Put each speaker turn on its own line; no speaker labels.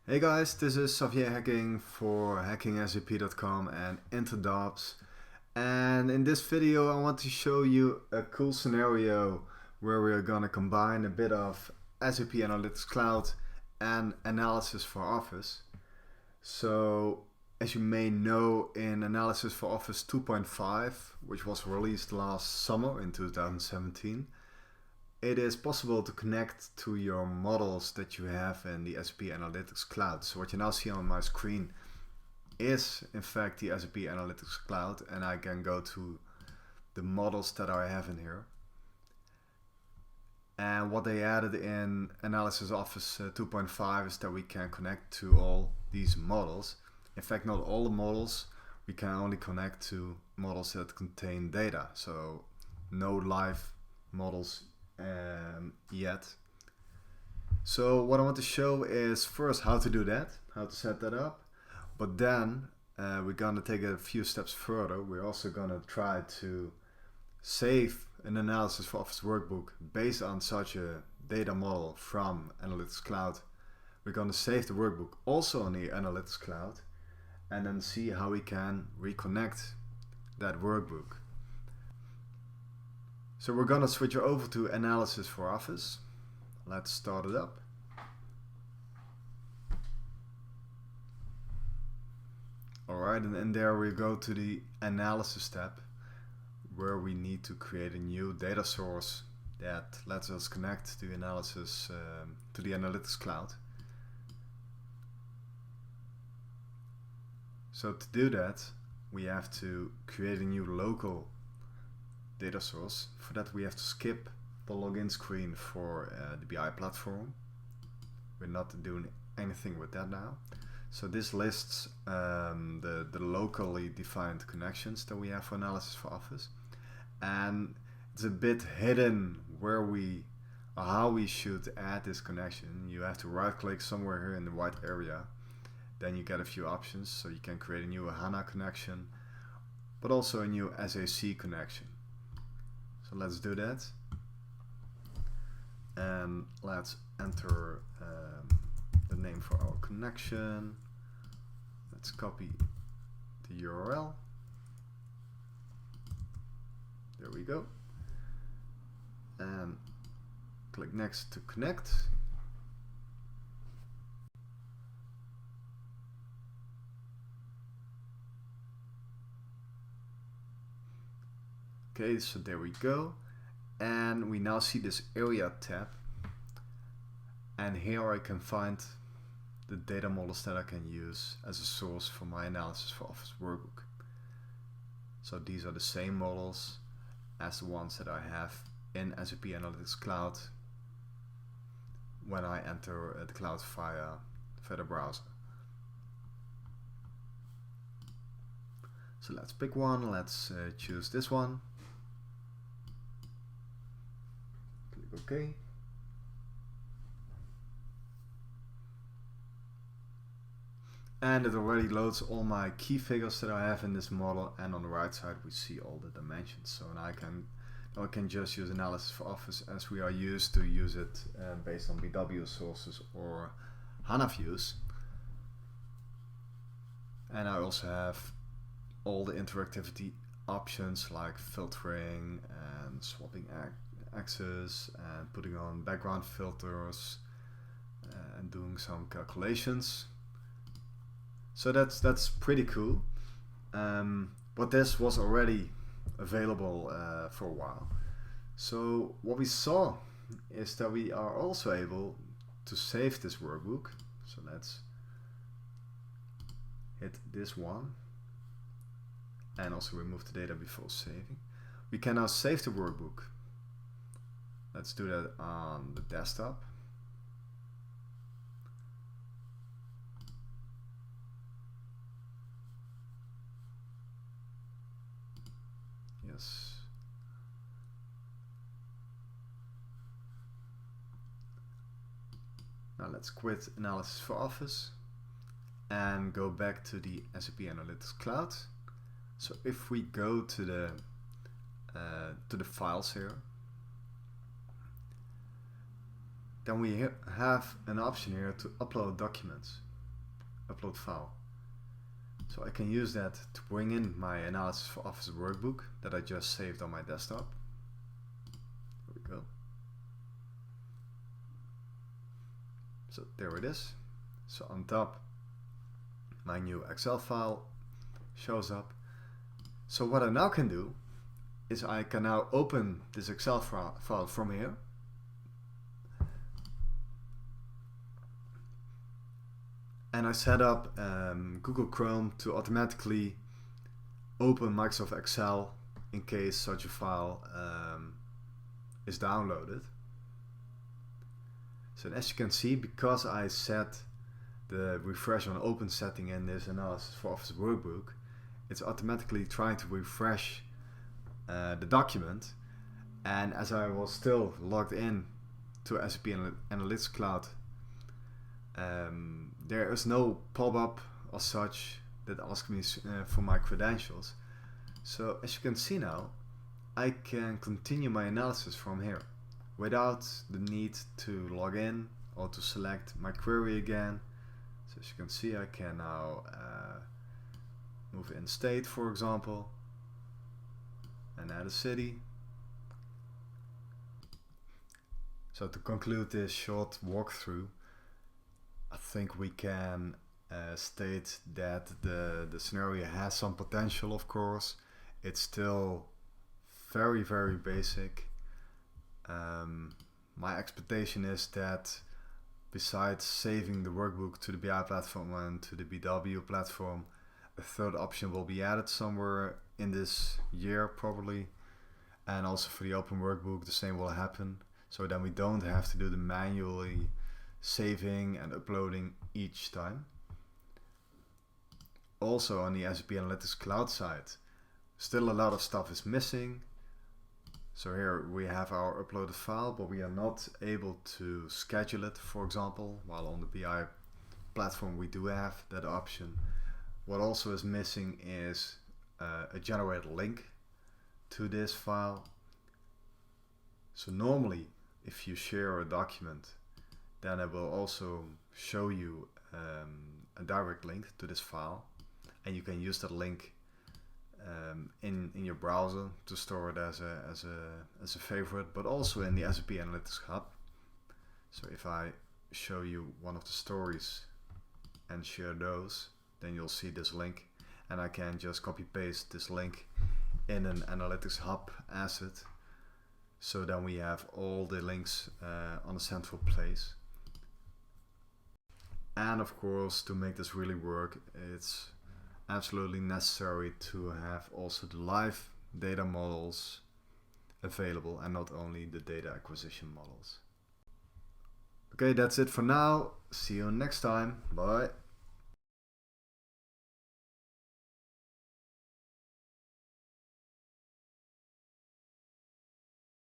Hey guys, this is Xavier Hacking for hackingsap.com and Interdobs. And in this video I want to show you a cool scenario where we're gonna combine a bit of SAP Analytics Cloud and Analysis for Office. So as you may know, in Analysis for Office 2.5, which was released last summer in 2017, it is possible to connect to your models that you have in the SAP Analytics Cloud. So what you now see on my screen is in fact the SAP Analytics Cloud, and I can go to the models that I have in here. And what they added in Analysis Office 2.5 is that we can connect to all these models. In fact, not all the models, we can only connect to models that contain data. So no live models yet. So what I want to show is first how to do that, how to set that up, but then we're gonna take a few steps further. We're also gonna try to save an Analysis for Office workbook based on such a data model from Analytics Cloud. We're gonna save the workbook also on the Analytics Cloud and then see how we can reconnect that workbook. So we're gonna switch over to Analysis for Office. Let's start it up. Alright, and in there we go to the Analysis tab, where we need to create a new data source that lets us connect to Analysis to the Analytics Cloud. So to do that, we have to create a new local data source. For that we have to skip the login screen for the BI platform. We're not doing anything with that now. So this lists the locally defined connections that we have for Analysis for Office, and it's a bit hidden where we or how we should add this connection. You have to right click somewhere here in the white area, then you get a few options. So you can create a new HANA connection, but also a new SAC connection. So let's do that, and let's enter the name for our connection. Let's copy the URL. There we go, and click next to connect. Okay, so there we go, and we now see this area tab, and here I can find the data models that I can use as a source for my Analysis for Office workbook. So these are the same models as the ones that I have in SAP Analytics Cloud when I enter the cloud via the browser. So let's pick one, let's choose this one. Click OK. And it already loads all my key figures that I have in this model, and on the right side we see all the dimensions. So now I can just use Analysis for Office as we are used to use it based on BW sources or HANA views. And I also have all the interactivity options like filtering and swapping axes and putting on background filters and doing some calculations. So that's pretty cool, but this was already available for a while. So what we saw is that we are also able to save this workbook. So let's hit this one and also remove the data before saving. We can now save the workbook. Let's do that on the desktop. Yes. Now let's quit Analysis for Office and go back to the SAP Analytics Cloud. So if we go to the files here, then we have an option here to upload documents. upload file. So I can use that to bring in my Analysis for Office workbook that I just saved on my desktop. There we go. So there it is. So on top, my new Excel file shows up. So what I now can do is I can now open this Excel file from here. And I set up Google Chrome to automatically open Microsoft Excel in case such a file is downloaded. So as you can see, because I set the refresh on open setting in this Analysis for Office workbook, it's automatically trying to refresh the document. And as I was still logged in to SAP Analytics Cloud, there is no pop-up or such that asks me for my credentials. So as you can see now, I can continue my analysis from here without the need to log in or to select my query again. So as you can see, I can now move in state, for example, and add a city. So to conclude this short walkthrough, I think we can state that the scenario has some potential, of course. It's still very, very basic. My expectation is that besides saving the workbook to the BI platform and to the BW platform, a third option will be added somewhere in this year probably. And also for the open workbook, the same will happen. So then we don't have to do the manually saving and uploading each time. Also on the SAP Analytics Cloud side, still a lot of stuff is missing. So here we have our uploaded file, but we are not able to schedule it, for example, while on the BI platform we do have that option. What also is missing is a generated link to this file. So normally if you share a document, then it will also show you a direct link to this file, and you can use that link in your browser to store it as a favorite, but also in the SAP Analytics Hub. So if I show you one of the stories and share those, then you'll see this link, and I can just copy paste this link in an Analytics Hub asset. So then we have all the links on a central place. And of course, to make this really work, it's absolutely necessary to have also the live data models available and not only the data acquisition models. Okay, that's it for now. See you next time. Bye.